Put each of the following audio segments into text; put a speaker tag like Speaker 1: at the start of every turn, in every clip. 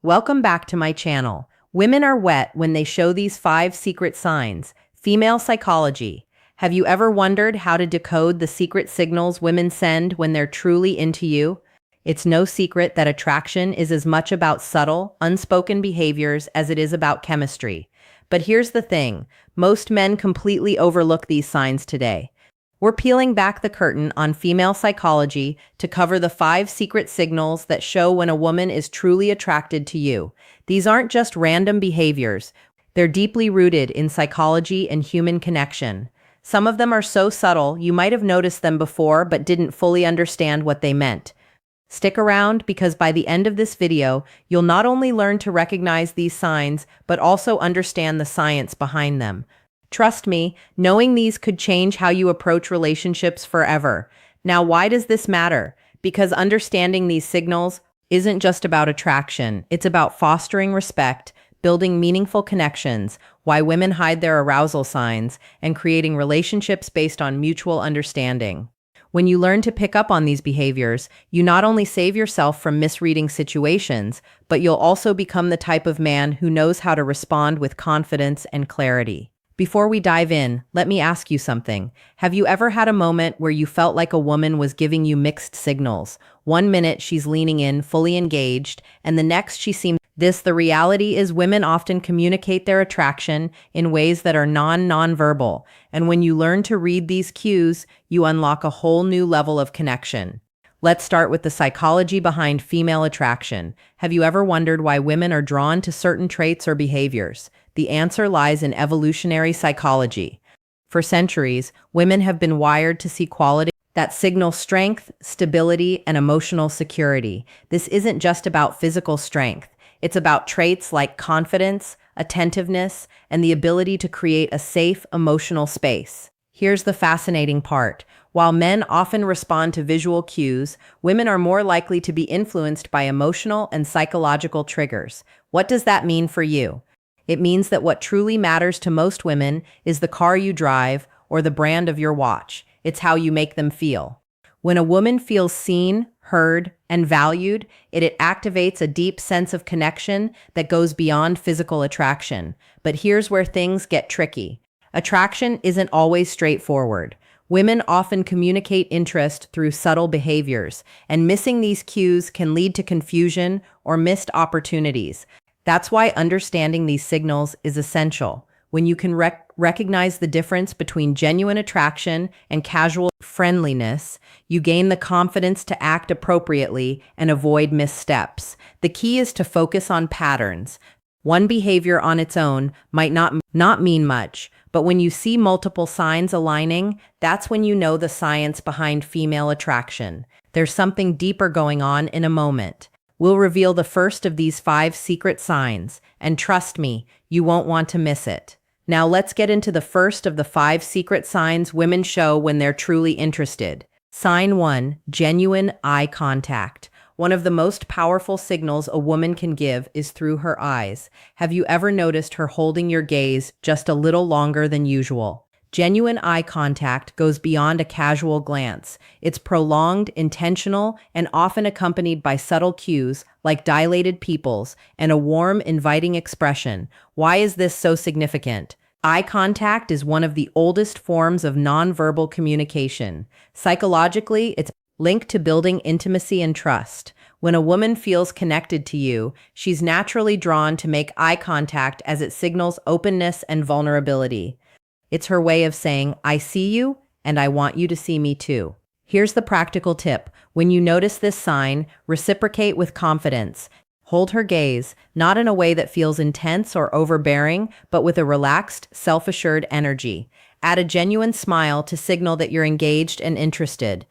Speaker 1: Welcome back to my channel. Women are wet when they show these 5 secret signs. Female psychology. Have you ever wondered how to decode the secret signals women send when they're truly into you? It's no secret that attraction is as much about subtle, unspoken behaviors as it is about chemistry. But here's the thing, most men completely overlook these signs today. We're peeling back the curtain on female psychology to cover the 5 secret signals that show when a woman is truly attracted to you. These aren't just random behaviors. They're deeply rooted in psychology and human connection. Some of them are so subtle you might have noticed them before but didn't fully understand what they meant. Stick around because by the end of this video, you'll not only learn to recognize these signs, but also understand the science behind them. Trust me, knowing these could change how you approach relationships forever. Now, why does this matter? Because understanding these signals isn't just about attraction. It's about fostering respect, building meaningful connections, why women hide their arousal signs, and creating relationships based on mutual understanding. When you learn to pick up on these behaviors, you not only save yourself from misreading situations, but you'll also become the type of man who knows how to respond with confidence and clarity. Before we dive in, let me ask you something. Have you ever had a moment where you felt like a woman was giving you mixed signals? One minute she's leaning in, fully engaged, and the next she seems The reality is women often communicate their attraction in ways that are non-verbal, and when you learn to read these cues, you unlock a whole new level of connection. Let's start with the psychology behind female attraction. Have you ever wondered why women are drawn to certain traits or behaviors? The answer lies in evolutionary psychology. For centuries, women have been wired to see qualities that signal strength, stability, and emotional security. This isn't just about physical strength. It's about traits like confidence, attentiveness, and the ability to create a safe, emotional space. Here's the fascinating part. While men often respond to visual cues, women are more likely to be influenced by emotional and psychological triggers. What does that mean for you? It means that what truly matters to most women is the car you drive or the brand of your watch. It's how you make them feel. When a woman feels seen, heard, and valued, it activates a deep sense of connection that goes beyond physical attraction. But here's where things get tricky. Attraction isn't always straightforward. Women often communicate interest through subtle behaviors, and missing these cues can lead to confusion or missed opportunities. That's why understanding these signals is essential. When you can recognize the difference between genuine attraction and casual friendliness, you gain the confidence to act appropriately and avoid missteps. The key is to focus on patterns. One behavior on its own might not mean much, but when you see multiple signs aligning, that's when you know the science behind female attraction. There's something deeper going on in a moment. We'll reveal the first of these 5 secret signs, and trust me, you won't want to miss it. Now let's get into the first of the 5 secret signs women show when they're truly interested. Sign 1, genuine eye contact. One of the most powerful signals a woman can give is through her eyes. Have you ever noticed her holding your gaze just a little longer than usual? Genuine eye contact goes beyond a casual glance. It's prolonged, intentional, and often accompanied by subtle cues like dilated pupils and a warm, inviting expression. Why is this so significant? Eye contact is one of the oldest forms of nonverbal communication. Psychologically, it's linked to building intimacy and trust. When a woman feels connected to you, she's naturally drawn to make eye contact as it signals openness and vulnerability. It's her way of saying, I see you, and I want you to see me too. Here's the practical tip. When you notice this sign, reciprocate with confidence. Hold her gaze, not in a way that feels intense or overbearing, but with a relaxed, self-assured energy. Add a genuine smile to signal that you're engaged and interested.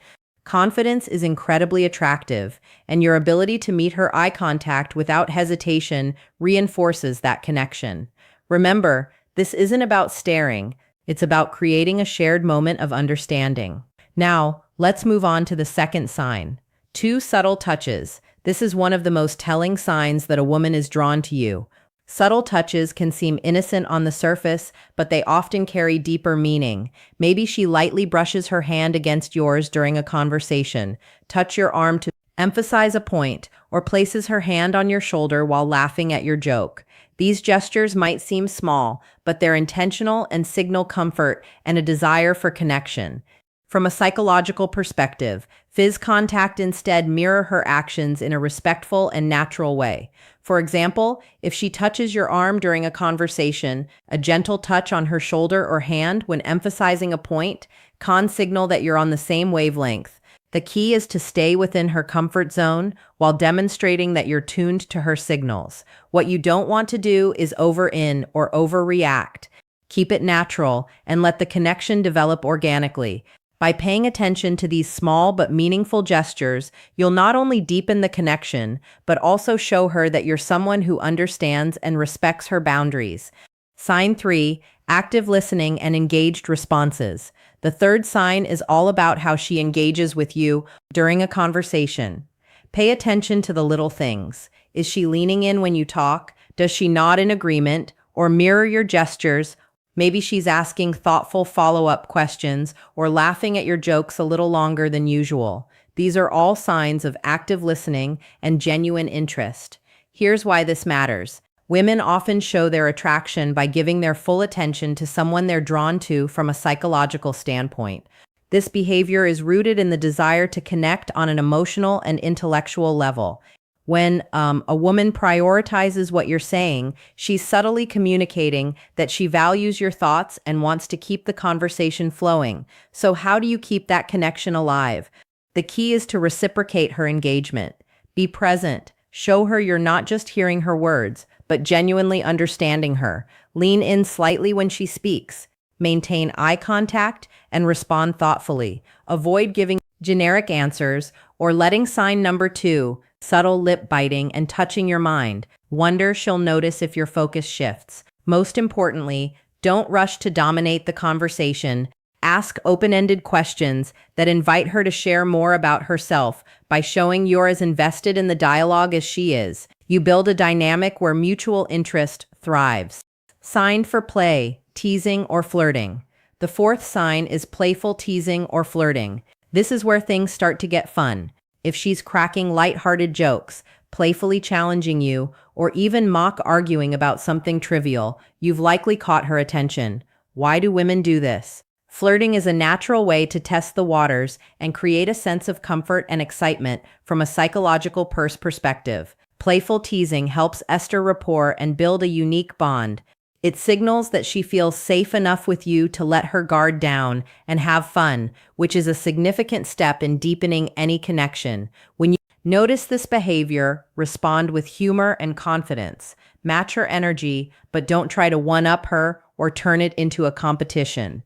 Speaker 1: Confidence is incredibly attractive, and your ability to meet her eye contact without hesitation reinforces that connection. Remember, this isn't about staring. It's about creating a shared moment of understanding. Now, let's move on to the second sign. 2 subtle touches. This is one of the most telling signs that a woman is drawn to you. Subtle touches can seem innocent on the surface, but they often carry deeper meaning. Maybe she lightly brushes her hand against yours during a conversation, touch your arm to emphasize a point, or places her hand on your shoulder while laughing at your joke. These gestures might seem small, but they're intentional and signal comfort and a desire for connection. From a psychological perspective, fizz contact instead mirror her actions in a respectful and natural way. For example, if she touches your arm during a conversation, a gentle touch on her shoulder or hand when emphasizing a point can signal that you're on the same wavelength. The key is to stay within her comfort zone while demonstrating that you're tuned to her signals. What you don't want to do is over-in or overreact. Keep it natural and let the connection develop organically. By paying attention to these small but meaningful gestures, you'll not only deepen the connection, but also show her that you're someone who understands and respects her boundaries. Sign 3, active listening and engaged responses. The third sign is all about how she engages with you during a conversation. Pay attention to the little things. Is she leaning in when you talk? Does she nod in agreement or mirror your gestures? Maybe she's asking thoughtful follow-up questions or laughing at your jokes a little longer than usual. These are all signs of active listening and genuine interest. Here's why this matters. Women often show their attraction by giving their full attention to someone they're drawn to from a psychological standpoint. This behavior is rooted in the desire to connect on an emotional and intellectual level. When a woman prioritizes what you're saying, she's subtly communicating that she values your thoughts and wants to keep the conversation flowing. So how do you keep that connection alive? The key is to reciprocate her engagement. Be present. Show her you're not just hearing her words, but genuinely understanding her. Lean in slightly when she speaks. Maintain eye contact and respond thoughtfully. Avoid giving generic answers or letting sign number 2, subtle lip biting and touching your mind. Wonder she'll notice if your focus shifts. Most importantly, don't rush to dominate the conversation. Ask open-ended questions that invite her to share more about herself. By showing you're as invested in the dialogue as she is, you build a dynamic where mutual interest thrives. Sign for play, teasing, or flirting. The fourth sign is playful teasing or flirting. This is where things start to get fun. If she's cracking light-hearted jokes, playfully challenging you, or even mock arguing about something trivial, you've likely caught her attention. Why do women do this? Flirting is a natural way to test the waters and create a sense of comfort and excitement from a psychological perspective. Playful teasing helps ester rapport and build a unique bond. It signals that she feels safe enough with you to let her guard down and have fun, which is a significant step in deepening any connection. When you notice this behavior, respond with humor and confidence. Match her energy, but don't try to one-up her or turn it into a competition.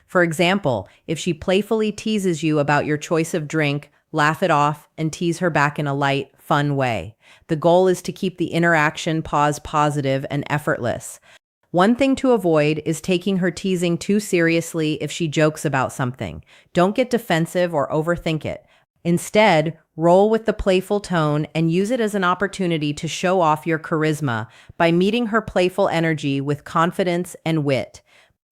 Speaker 1: For example, if she playfully teases you about your choice of drink, laugh it off and tease her back in a light, fun way. The goal is to keep the interaction positive and effortless. One thing to avoid is taking her teasing too seriously if she jokes about something. Don't get defensive or overthink it. Instead, roll with the playful tone and use it as an opportunity to show off your charisma by meeting her playful energy with confidence and wit.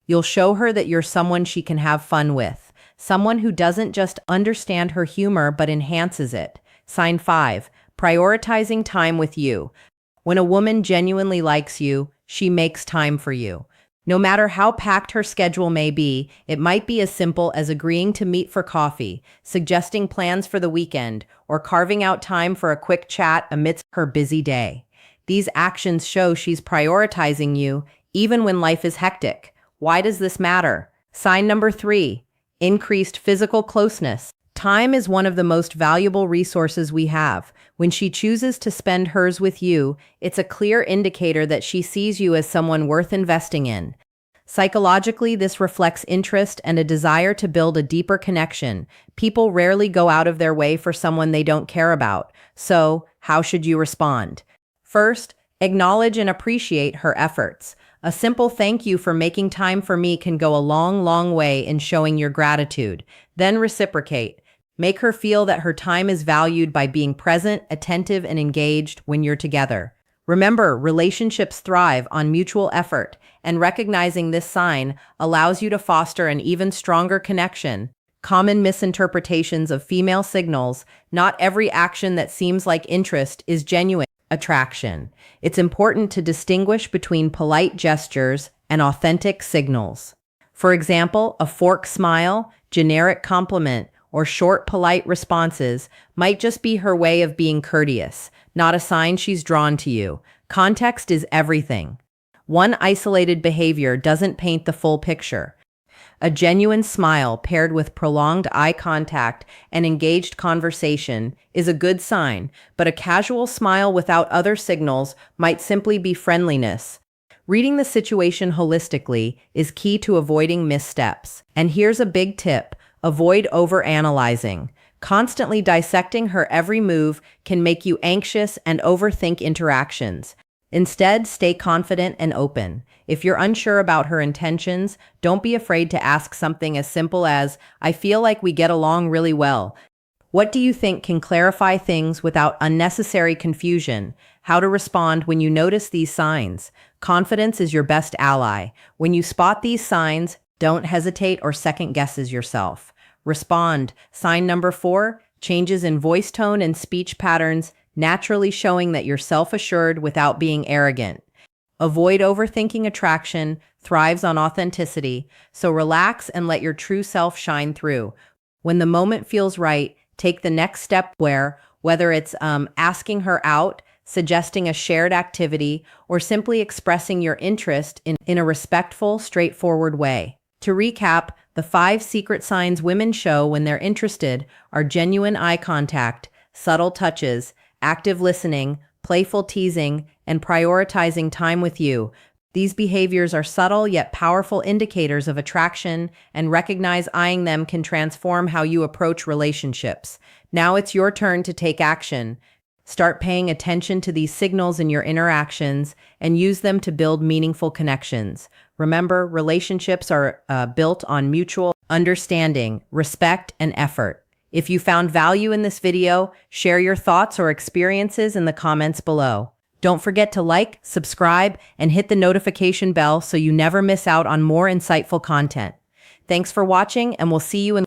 Speaker 1: You'll show her that you're someone she can have fun with, someone who doesn't just understand her humor but enhances it. Sign 5, prioritizing time with you. When a woman genuinely likes you, she makes time for you. No matter how packed her schedule may be, it might be as simple as agreeing to meet for coffee, suggesting plans for the weekend, or carving out time for a quick chat amidst her busy day. These actions show she's prioritizing you, even when life is hectic. Why does this matter? Sign number 3, increased physical closeness. Time is one of the most valuable resources we have. When she chooses to spend hers with you, it's a clear indicator that she sees you as someone worth investing in. Psychologically, this reflects interest and a desire to build a deeper connection. People rarely go out of their way for someone they don't care about. So, how should you respond? First, acknowledge and appreciate her efforts. A simple thank you for making time for me can go a long way in showing your gratitude. Then reciprocate. Make her feel that her time is valued by being present, attentive, and engaged when you're together. Remember, relationships thrive on mutual effort, and recognizing this sign allows you to foster an even stronger connection. Common misinterpretations of female signals. Not every action that seems like interest is genuine attraction. It's important to distinguish between polite gestures and authentic signals. For example, a forced smile, generic compliment, or short, polite responses might just be her way of being courteous, not a sign she's drawn to you. Context is everything. One isolated behavior doesn't paint the full picture. A genuine smile paired with prolonged eye contact and engaged conversation is a good sign, but a casual smile without other signals might simply be friendliness. Reading the situation holistically is key to avoiding missteps. And here's a big tip: avoid overanalyzing. Constantly dissecting her every move can make you anxious and overthink interactions. Instead, stay confident and open. If you're unsure about her intentions, don't be afraid to ask something as simple as, "I feel like we get along really well." What do you think can clarify things without unnecessary confusion? How to respond when you notice these signs. Confidence is your best ally. When you spot these signs, don't hesitate or second guesses yourself. Respond. Sign number 4, changes in voice tone and speech patterns, naturally showing that you're self-assured without being arrogant. Avoid overthinking. Attraction thrives on authenticity, so relax and let your true self shine through. When the moment feels right, take the next step whether it's asking her out, suggesting a shared activity, or simply expressing your interest in a respectful, straightforward way. To recap, the 5 secret signs women show when they're interested are genuine eye contact, subtle touches, active listening, playful teasing, and prioritizing time with you. These behaviors are subtle yet powerful indicators of attraction, and recognize eyeing them can transform how you approach relationships. Now it's your turn to take action. Start paying attention to these signals in your interactions and use them to build meaningful connections. Remember, relationships are built on mutual understanding, respect, and effort. If you found value in this video, share your thoughts or experiences in the comments below. Don't forget to like, subscribe, and hit the notification bell so you never miss out on more insightful content. Thanks for watching, and we'll see you in